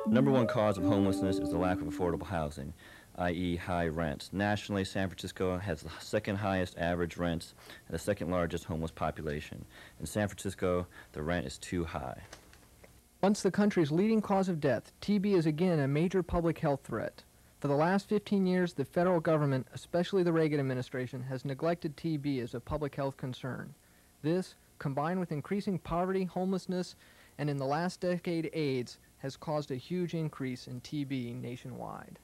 Number one cause of homelessness is the lack of affordable housing, i.e. high rents. Nationally, San Francisco has the second highest average rents and the second largest homeless population. In San Francisco, the rent is too high. Once the country's leading cause of death, TB is again a major public health threat. For the last 15 years, the federal government, especially the Reagan administration, has neglected TB as a public health concern. This, combined with increasing poverty, homelessness, and in the last decade AIDS, has caused a huge increase in TB nationwide.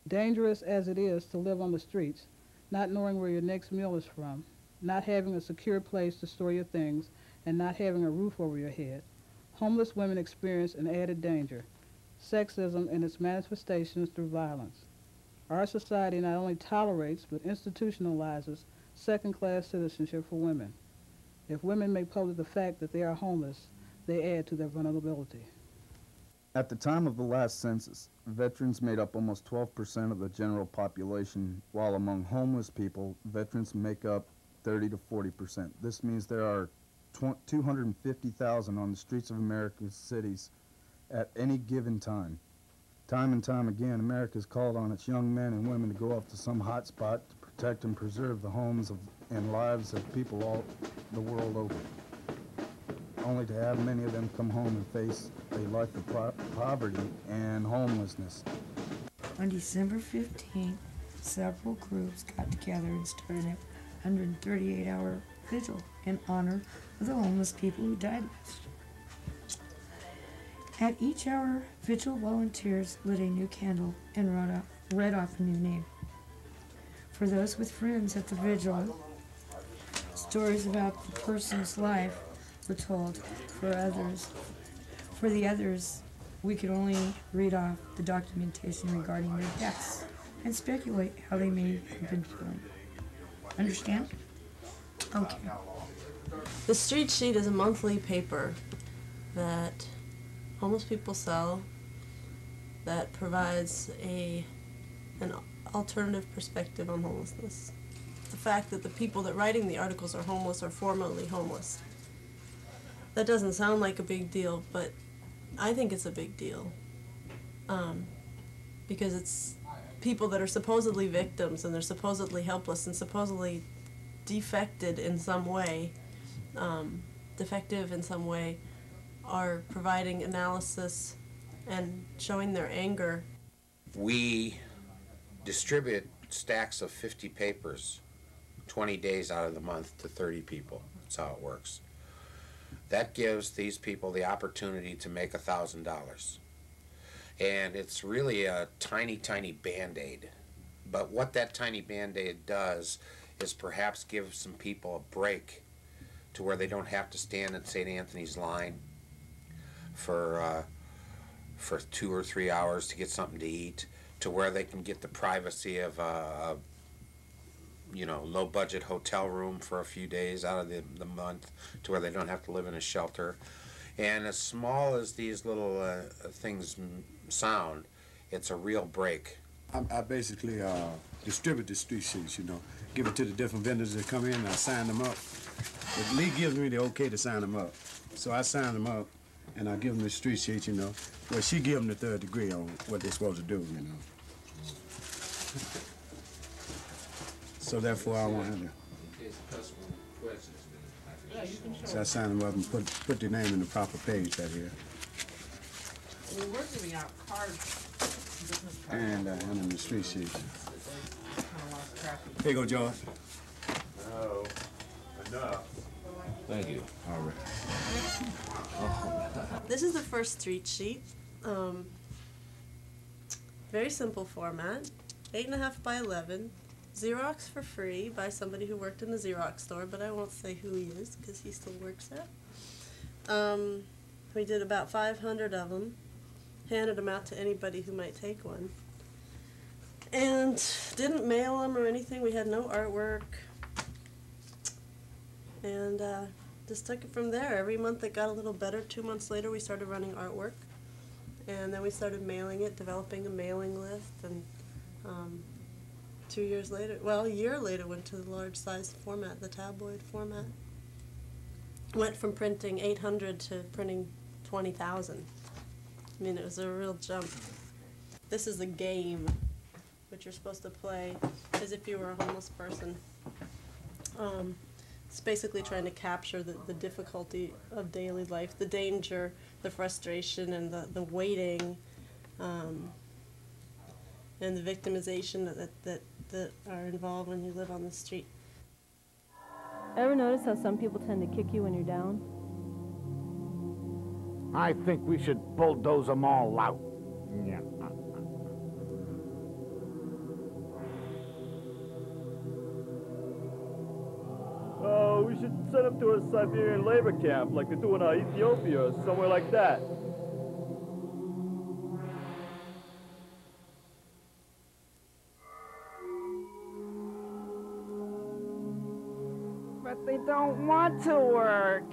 Dangerous as it is to live on the streets, not knowing where your next meal is from, not having a secure place to store your things, and not having a roof over your head, homeless women experience an added danger, sexism and its manifestations through violence. Our society not only tolerates but institutionalizes second-class citizenship for women. If women make public the fact that they are homeless, they add to their vulnerability. At the time of the last census, veterans made up almost 12% of the general population, while among homeless people, veterans make up 30 to 40%. This means there are 250,000 on the streets of America's cities at any given time. Time and time again, America has called on its young men and women to go off to some hot spot to protect and preserve the homes and lives of people all the world over, only to have many of them come home and face a life of poverty and homelessness. On December 15th, several groups got together and started a 138-hour vigil in honor of the homeless people who died last year. At each hour, vigil volunteers lit a new candle and read off a new name. For those with friends at the vigil, stories about the person's life were told. For the others, we could only read off the documentation regarding their deaths and speculate how they may have been feeling. Understand? Okay. The Street Sheet is a monthly paper that homeless people sell that provides an alternative perspective on homelessness. The fact that the people that writing the articles are homeless or formerly homeless. That doesn't sound like a big deal, but I think it's a big deal because it's people that are supposedly victims and they're supposedly helpless and supposedly defective in some way, are providing analysis and showing their anger. We distribute stacks of 50 papers 20 days out of the month to 30 people. That's how it works. That gives these people the opportunity to make $1,000. And it's really a tiny, tiny Band-Aid. But what that tiny Band-Aid does is perhaps give some people a break to where they don't have to stand in St. Anthony's line for 2 or 3 hours to get something to eat, to where they can get the privacy of a low-budget hotel room for a few days out of the month, to where they don't have to live in a shelter. And as small as these little things sound, it's a real break. I basically distribute the street sheets, give it to the different vendors that come in, and I sign them up. But Lee gives me the okay to sign them up. So I sign them up, and I give them the street sheets, Well, she gives them the third degree on what they're supposed to do, So therefore, I want to. So I sign them up and put their name in the proper page right here. Well, we're giving out cards. And on the street sheets. Here you go, George. No, enough. Thank you. All right. This is the first Street Sheet. Very simple format, 8.5 by 11. Xerox for free by somebody who worked in the Xerox store, but I won't say who he is because he still works there. We did about 500 of them, handed them out to anybody who might take one, and didn't mail them or anything. We had no artwork, and just took it from there. Every month it got a little better. 2 months later we started running artwork, and then we started mailing it, developing a mailing list, and 2 years later, well, a year later, went to the large size format, the tabloid format. Went from printing 800 to printing 20,000. I mean, it was a real jump. This is a game, which you're supposed to play as if you were a homeless person. It's basically trying to capture the difficulty of daily life, the danger, the frustration, and the waiting, and the victimization that are involved when you live on the street. Ever notice how some people tend to kick you when you're down? I think we should bulldoze them all out. Yeah. Oh, we should send them to a Siberian labor camp like they do in Ethiopia or somewhere like that. But they don't want to work.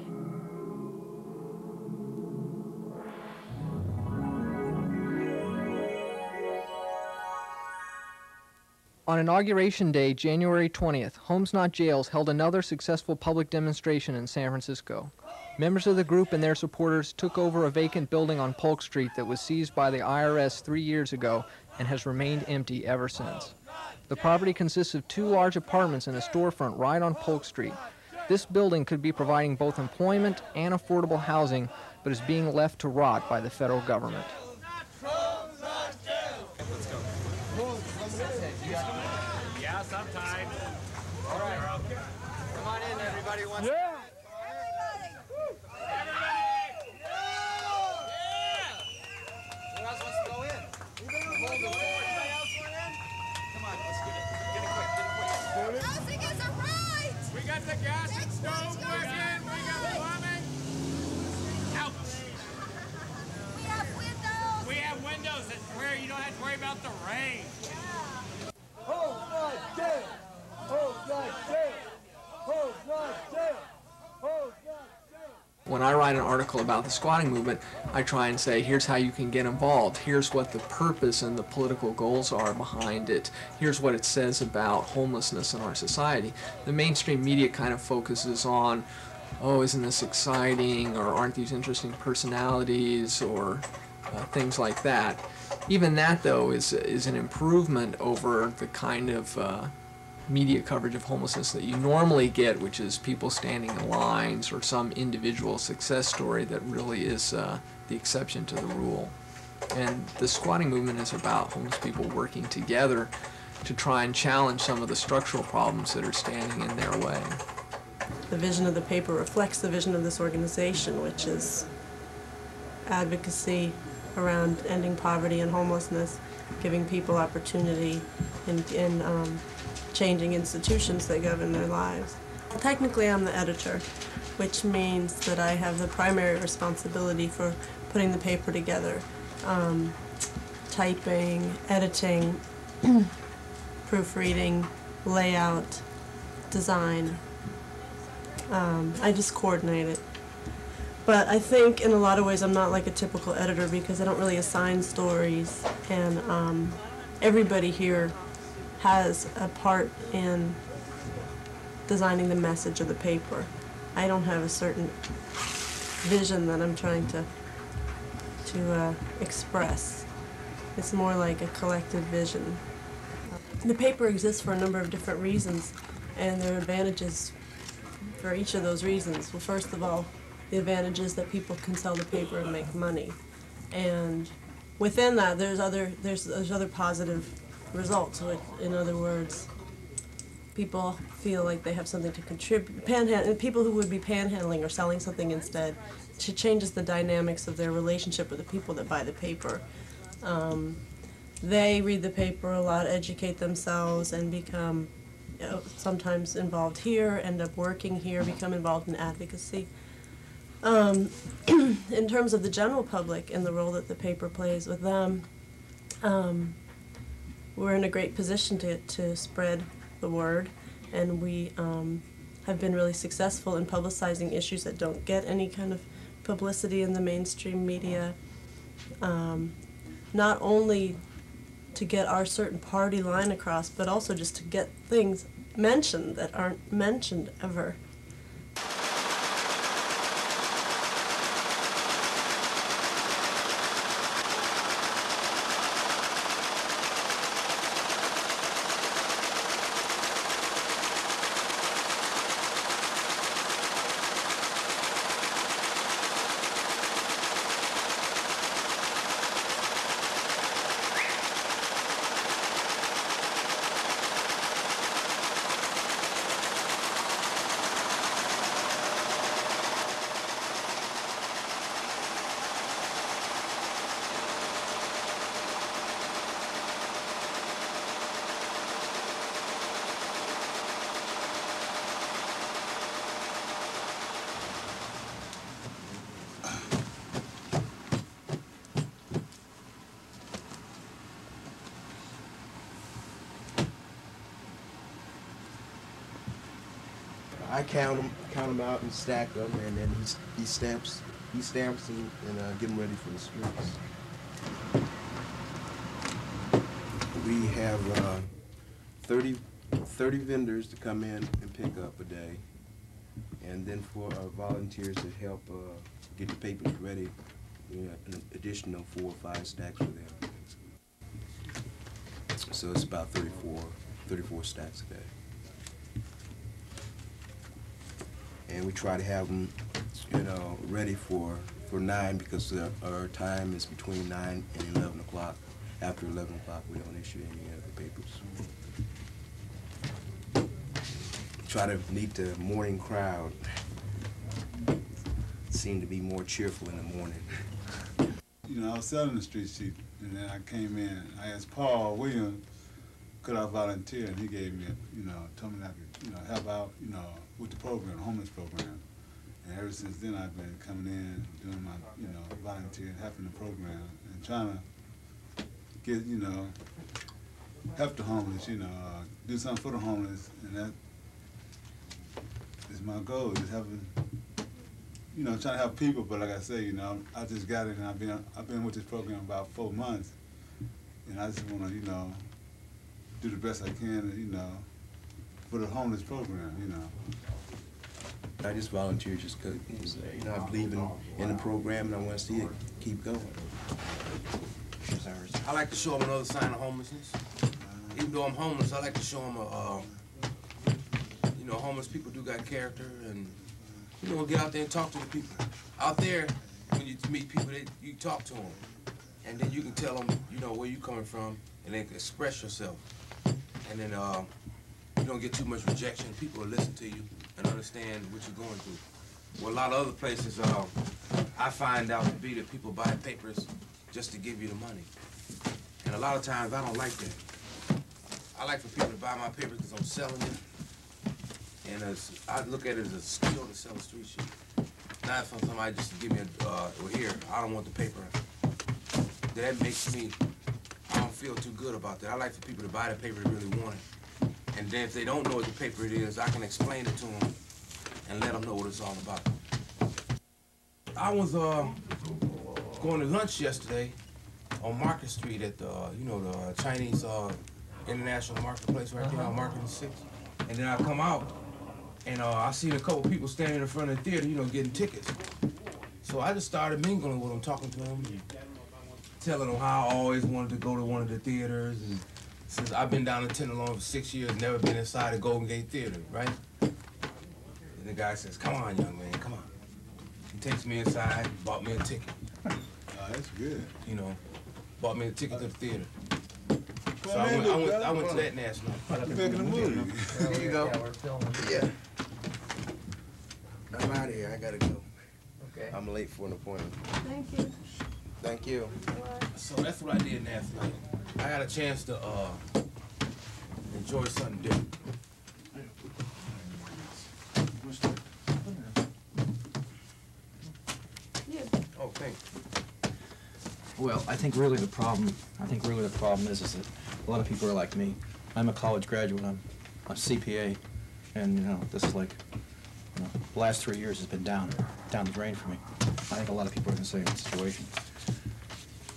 On Inauguration Day, January 20th, Homes Not Jails held another successful public demonstration in San Francisco. Members of the group and their supporters took over a vacant building on Polk Street that was seized by the IRS 3 years ago and has remained empty ever since. The property consists of 2 large apartments and a storefront right on Polk Street. This building could be providing both employment and affordable housing, but is being left to rot by the federal government. Yeah, sometime. All right. Come on in, everybody. Wants Yeah. Who else wants to go in? Anybody else want in? Come on, let's get it. Get it quick. Get it quick. Housing is a right! We got the gas and stove working. We got plumbing. Ouch. We have windows! We have windows where you don't have to worry about the rain. Homes Not Jail! Homes Not Jail! Homes Not Jail! Homes Not Jail! When I write an article about the squatting movement, I try and say, here's how you can get involved. Here's what the purpose and the political goals are behind it. Here's what it says about homelessness in our society. The mainstream media kind of focuses on, oh, isn't this exciting, or aren't these interesting personalities, or things like that. Even that, though, is an improvement over the kind of media coverage of homelessness that you normally get, which is people standing in lines or some individual success story that really is the exception to the rule. And the squatting movement is about homeless people working together to try and challenge some of the structural problems that are standing in their way. The vision of the paper reflects the vision of this organization, which is advocacy around ending poverty and homelessness, giving people opportunity in changing institutions that govern their lives. Technically, I'm the editor, which means that I have the primary responsibility for putting the paper together, typing, editing, proofreading, layout, design. I just coordinate it. But I think in a lot of ways I'm not like a typical editor because I don't really assign stories, and everybody here has a part in designing the message of the paper. I don't have a certain vision that I'm trying to express. It's more like a collective vision. The paper exists for a number of different reasons, and there are advantages for each of those reasons. Well, first of all, the advantage is that people can sell the paper and make money, and within that, there's other positive results. In other words, people feel like they have something to contribute. People who would be panhandling or selling something instead, it changes the dynamics of their relationship with the people that buy the paper. They read the paper a lot, educate themselves, and become sometimes involved here, end up working here, become involved in advocacy. In terms of the general public and the role that the paper plays with them, we're in a great position to spread the word, and we have been really successful in publicizing issues that don't get any kind of publicity in the mainstream media. Not only to get our certain party line across, but also just to get things mentioned that aren't mentioned ever. I count them out and stack them, and then he stamps them and get them ready for the streets. We have 30 vendors to come in and pick up a day, and then for our volunteers to help get the papers ready, we have an additional 4 or 5 stacks for them. So it's about 34 stacks a day. And we try to have them, ready for 9, because our time is between 9 and 11 o'clock. After 11 o'clock, we don't issue any other papers. Try to meet the morning crowd. Seem to be more cheerful in the morning. I was selling the street sheet, and then I came in. I asked Paul Williams, could I volunteer, and he gave me, told me that I could, help out, with the program, the homeless program. And ever since then, I've been coming in, doing my, volunteering, helping the program, and trying to get, help the homeless, do something for the homeless, and that is my goal, just helping, trying to help people. But like I say, I just got it, and I've been with this program about 4 months, and I just want to, do the best I can, for the homeless program, I just volunteer just because, I believe in the program, and I want to see it keep going. I like to show them another sign of homelessness. Even though I'm homeless, I like to show them homeless people do got character, and get out there and talk to the people. Out there, when you meet people, you talk to them, and then you can tell them, where you coming from, and then express yourself. And then you don't get too much rejection. People will listen to you and understand what you're going through. Well, a lot of other places, I find out to be that people buy papers just to give you the money. And a lot of times, I don't like that. I like for people to buy my papers because I'm selling it. And I look at it as a skill to sell a street sheet. Not for somebody just to give me well, here, I don't want the paper. That makes me, I don't feel too good about that. I like for people to buy the paper they really want it. And then if they don't know what the paper it is, I can explain it to them and let them know what it's all about. I was going to lunch yesterday on Market Street at the, the Chinese International Marketplace right there on Market and 6th. And then I come out and I seen a couple people standing in front of the theater, getting tickets. So I just started mingling with them, talking to them, and telling them how I always wanted to go to one of the theaters. And since I've been down in Tenderloin for 6 years, never been inside the Golden Gate Theater, right? And the guy says, "Come on, young man, come on." He takes me inside, bought me a ticket. That's good. Bought me a ticket to the theater. So I went to that national. You're making a movie. Here you go. Yeah, we're filming. Yeah. I'm out of here. I gotta go. Okay. I'm late for an appointment. Thank you. Thank you. So that's what I did last night. I got a chance to enjoy something different. Yeah. Oh, thanks. Well, I think really the problem is that a lot of people are like me. I'm a college graduate. I'm a CPA, And, you know, this is like, you know, the last 3 years has been down the drain for me. I think a lot of people are in the same situation.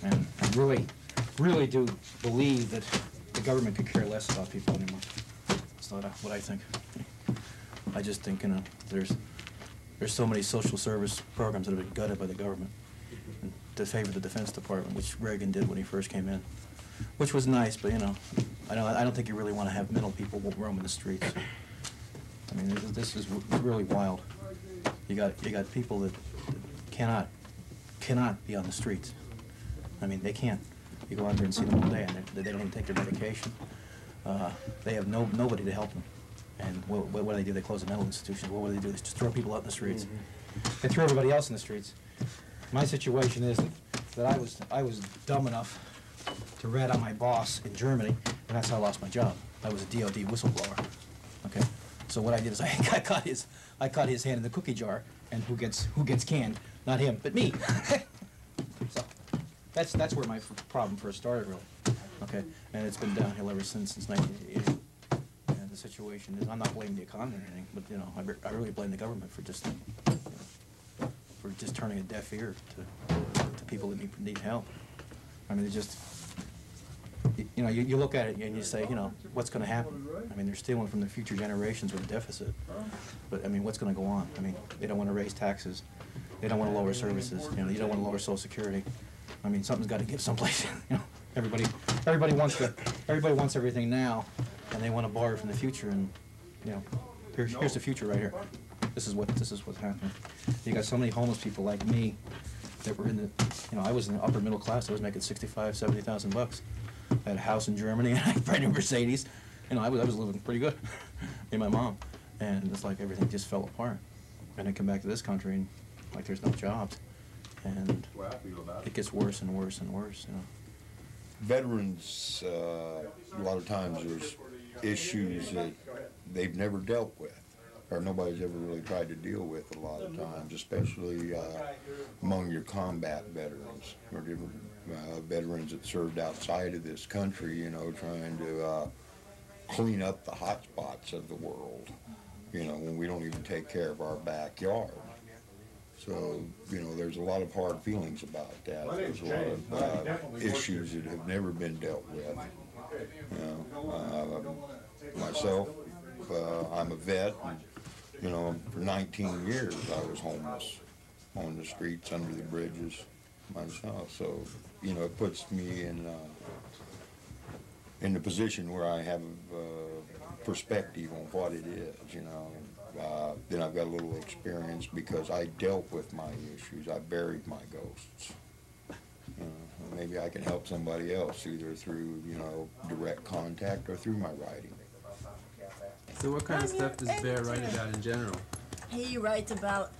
And I really do believe that the government could care less about people anymore. That's not what I think. I just think, you know, there's so many social service programs that have been gutted by the government to favor the Defense Department, which Reagan did when he first came in, which was nice, but, you know, I don't think you really want to have mental people roaming the streets. I mean, this is really wild. You got people that cannot be on the streets. I mean, they can't. You go out there and see them all day, and they don't even take their medication. They have nobody to help them. And what do they do? They close the mental institutions. What do they do? They just throw people out in the streets. They throw everybody else in the streets. My situation is that I was dumb enough to rat on my boss in Germany, and that's how I lost my job. I was a DOD whistleblower. Okay. So what I did is I caught his hand in the cookie jar, and who gets canned? Not him, but me. So that's where my problem first started, really. Okay, and it's been downhill ever since 1980. And the situation is, I'm not blaming the economy or anything, but you know, I really blame the government for just turning a deaf ear to people that need help. I mean, you know, you look at it and you say, you know, what's going to happen? I mean, they're stealing from the future generations with a deficit. But, I mean, what's going to go on? I mean, they don't want to raise taxes. They don't want to lower services. You know, you don't want to lower Social Security. I mean, something's got to give someplace. You know, everybody wants everything now, and they want to borrow from the future. And, you know, here's the future right here. This is what's happening. You got so many homeless people like me that were in the, you know, I was in the upper middle class. I was making $65,000, $70,000. I had a house in Germany and I had a brand new Mercedes. You know, I was living pretty good. Me and my mom. And it's like everything just fell apart. And I come back to this country and like there's no jobs. And it gets worse and worse and worse, you know. Veterans, a lot of times there's issues that they've never dealt with, or nobody's ever really tried to deal with a lot of times, especially among your combat veterans, or different veterans that served outside of this country, you know, trying to clean up the hot spots of the world, you know, when we don't even take care of our backyard. So, you know, there's a lot of hard feelings about that. There's a lot of issues that have never been dealt with. You know, myself, I'm a vet, and, you know, for 19 years I was homeless on the streets, under the bridges myself. So, you know, it puts me in the position where I have perspective on what it is, you know. Then I've got a little experience because I dealt with my issues. I buried my ghosts. Maybe I can help somebody else either through, you know, direct contact or through my writing. So what kind of stuff does Bear write about in general? He writes about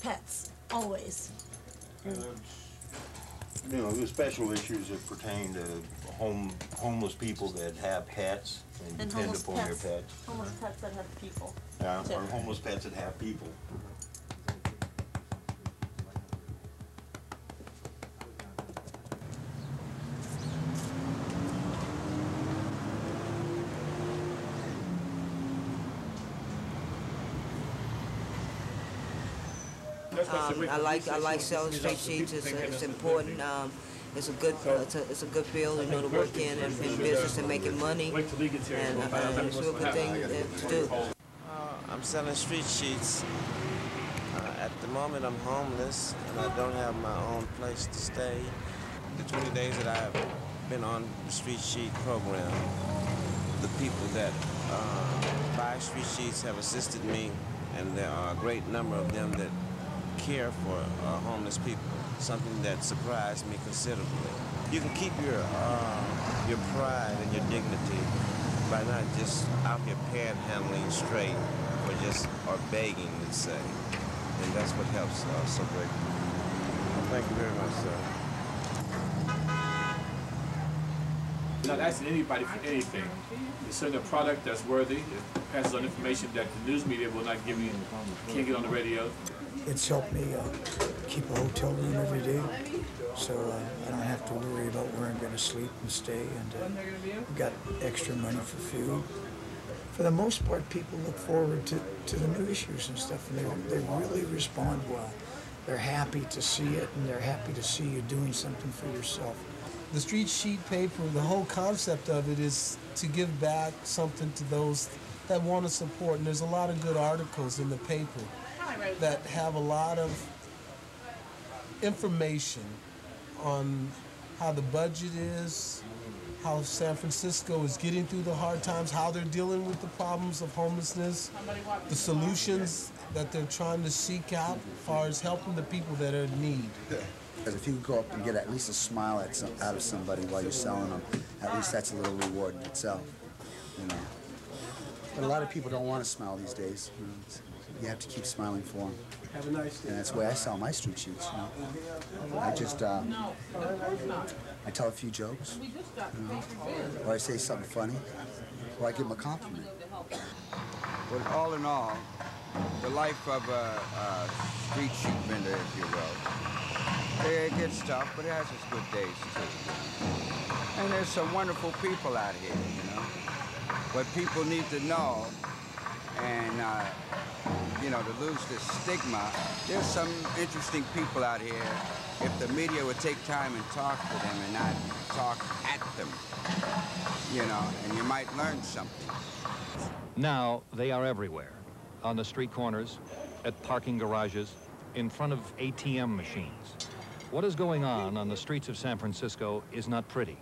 pets, always. You know, the special issues that pertain to homeless people that have pets and depend upon their pets. Homeless pets that have people. Yeah, or homeless pets that have people. I like selling street sheets. It's important. It's a good field, you know, to work in business and making money, and it's a real good thing to do. I'm selling street sheets. At the moment, I'm homeless, and I don't have my own place to stay. The 20 days that I've been on the street sheet program, the people that buy street sheets have assisted me, and there are a great number of them that care for homeless people, something that surprised me considerably. You can keep your pride and your dignity by not just out here panhandling straight or begging, let's say. And that's what helps so greatly. Well, thank you very much, sir. You're not asking anybody for anything. You're selling a product that's worthy. It passes on information that the news media will not give you, can't get on the radio. It's helped me keep a hotel room every day, so I don't have to worry about where I'm going to sleep and stay. And we've got extra money for food. for the most part, people look forward to the new issues and stuff, and they really respond well. They're happy to see it, and they're happy to see you doing something for yourself. The street sheet paper, the whole concept of it is to give back something to those that want to support, and there's a lot of good articles in the paper that have a lot of information on how the budget is, how San Francisco is getting through the hard times, how they're dealing with the problems of homelessness, the solutions that they're trying to seek out as far as helping the people that are in need. Because if you go up and get at least a smile out of somebody while you're selling them, at least that's a little reward in itself, you know. But a lot of people don't want to smile these days. You know, you have to keep smiling for them. Have a nice day. And that's the way I sell my street sheets, you know. I just, I tell a few jokes, you know, or I say something funny, or I give them a compliment. Well, all in all, the life of a street sheet vendor, if you will, it gets tough, but it has its good days, too. And there's some wonderful people out here, you know. What people need to know, and, you know, to lose this stigma, there's some interesting people out here. If the media would take time and talk to them and not talk at them, you know, and you might learn something. Now they are everywhere, on the street corners, at parking garages, in front of ATM machines. What is going on the streets of San Francisco is not pretty.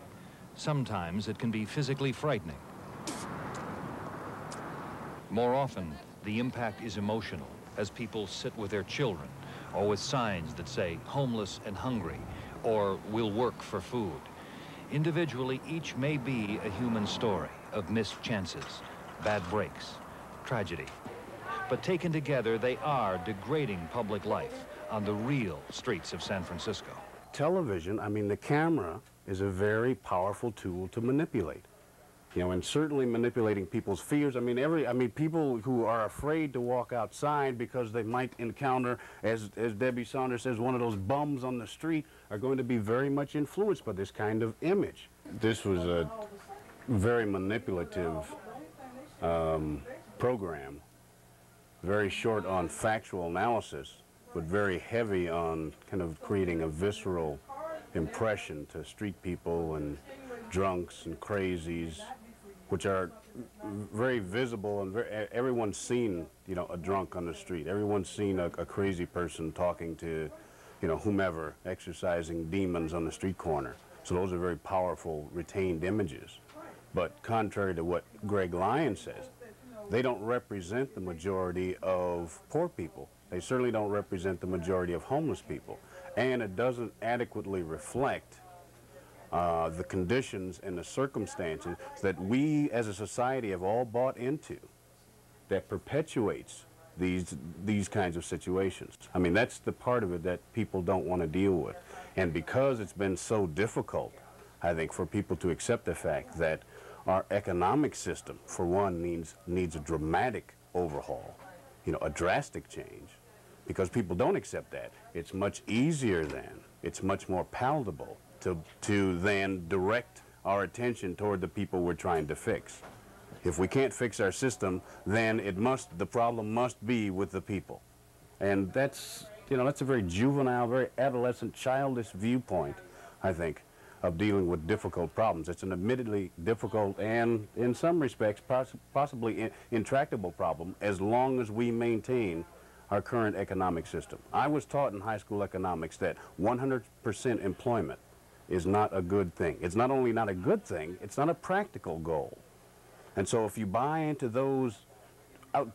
Sometimes it can be physically frightening. More often, the impact is emotional as people sit with their children or with signs that say homeless and hungry or will work for food. Individually, each may be a human story of missed chances, bad breaks, tragedy. But taken together, they are degrading public life on the real streets of San Francisco. Television, I mean, the camera is a very powerful tool to manipulate. You know, and certainly manipulating people's fears. I mean, people who are afraid to walk outside because they might encounter, as Debbie Saunders says, one of those bums on the street, are going to be very much influenced by this kind of image. This was a very manipulative program, very short on factual analysis, but very heavy on kind of creating a visceral impression to street people and drunks and crazies, which are very visible, and everyone's seen, you know, a drunk on the street. Everyone's seen a crazy person talking to, you know, whomever, exercising demons on the street corner. So those are very powerful, retained images. But contrary to what Greg Lyons says, they don't represent the majority of poor people. They certainly don't represent the majority of homeless people. And it doesn't adequately reflect the conditions and the circumstances that we as a society have all bought into that perpetuates these kinds of situations. I mean, that's the part of it that people don't want to deal with. And because it's been so difficult, I think, for people to accept the fact that our economic system, for one, needs a dramatic overhaul, you know, a drastic change, because people don't accept that. It's much easier then, it's much more palatable to then direct our attention toward the people we're trying to fix. If we can't fix our system, then the problem must be with the people. And that's, you know, that's a very juvenile, very adolescent, childish viewpoint, I think, of dealing with difficult problems. It's an admittedly difficult and, in some respects, possibly intractable problem as long as we maintain our current economic system. I was taught in high school economics that 100% employment is not a good thing. It's not only not a good thing, it's not a practical goal. And so if you buy into those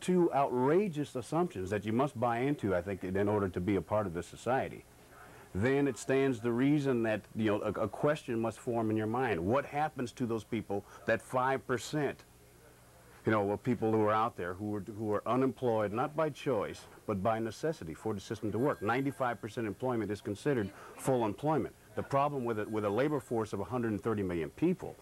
two outrageous assumptions that you must buy into, I think, in order to be a part of this society, then it stands to reason that, you know, a question must form in your mind. What happens to those people, that 5%, you know, of people who are out there who are unemployed, not by choice, but by necessity for the system to work? 95% employment is considered full employment. The problem with a labor force of 130 million people,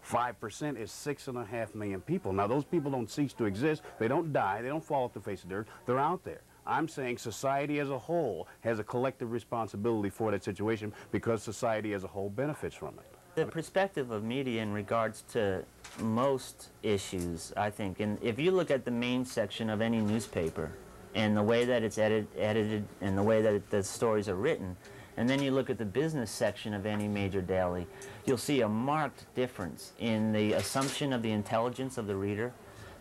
5% is 6.5 million people. Now, those people don't cease to exist. They don't die. They don't fall off the face of the earth. They're out there. I'm saying society as a whole has a collective responsibility for that situation because society as a whole benefits from it. The perspective of media in regards to most issues, I think, and if you look at the main section of any newspaper and the way that it's edited and the way that the stories are written, and then you look at the business section of any major daily, you'll see a marked difference in the assumption of the intelligence of the reader,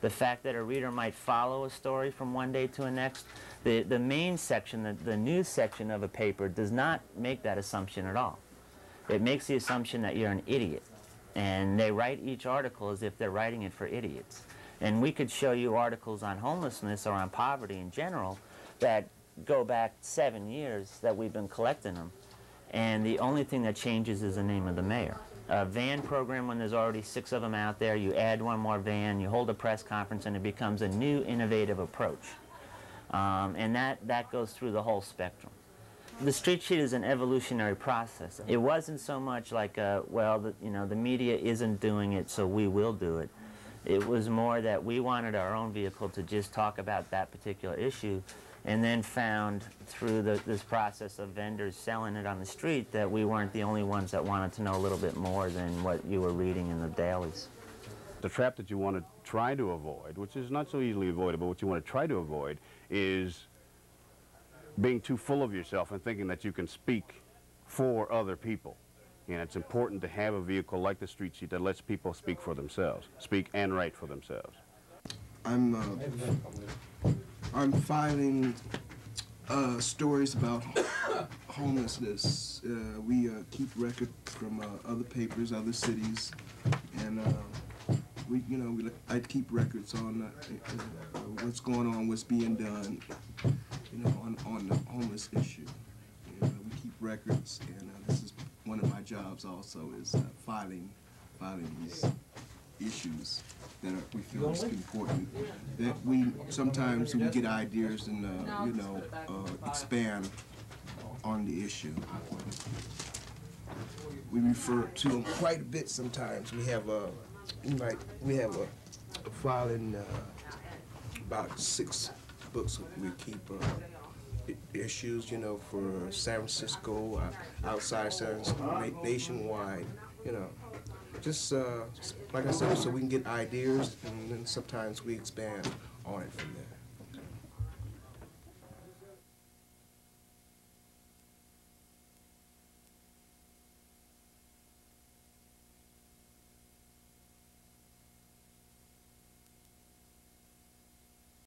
the fact that a reader might follow a story from one day to the next. The main section, the news section of a paper, does not make that assumption at all. It makes the assumption that you're an idiot. And they write each article as if they're writing it for idiots. And we could show you articles on homelessness or on poverty in general that go back 7 years that we've been collecting them. And the only thing that changes is the name of the mayor. A van program, when there's already 6 of them out there, you add one more van, you hold a press conference, and it becomes a new, innovative approach. And that goes through the whole spectrum. The street sheet is an evolutionary process. It wasn't so much like, well, the media isn't doing it, so we will do it. It was more that we wanted our own vehicle to just talk about that particular issue, and then found through this process of vendors selling it on the street that we weren't the only ones that wanted to know a little bit more than what you were reading in the dailies. The trap that you want to try to avoid, which is not so easily avoidable, what you want to try to avoid is being too full of yourself and thinking that you can speak for other people. And it's important to have a vehicle like the street sheet that lets people speak for themselves, speak and write for themselves. I'm filing stories about homelessness. We keep record from other papers, other cities, and I keep records on what's going on, what's being done, on the homeless issue. We keep records, and this is one of my jobs also, is filing these issues that we feel is important. That sometimes we get ideas and expand on the issue. We refer to them quite a bit sometimes. We have a filing about 6 books we keep issues, for San Francisco, outside San Francisco, nationwide, just like I said, so we can get ideas, and then sometimes we expand on it from there.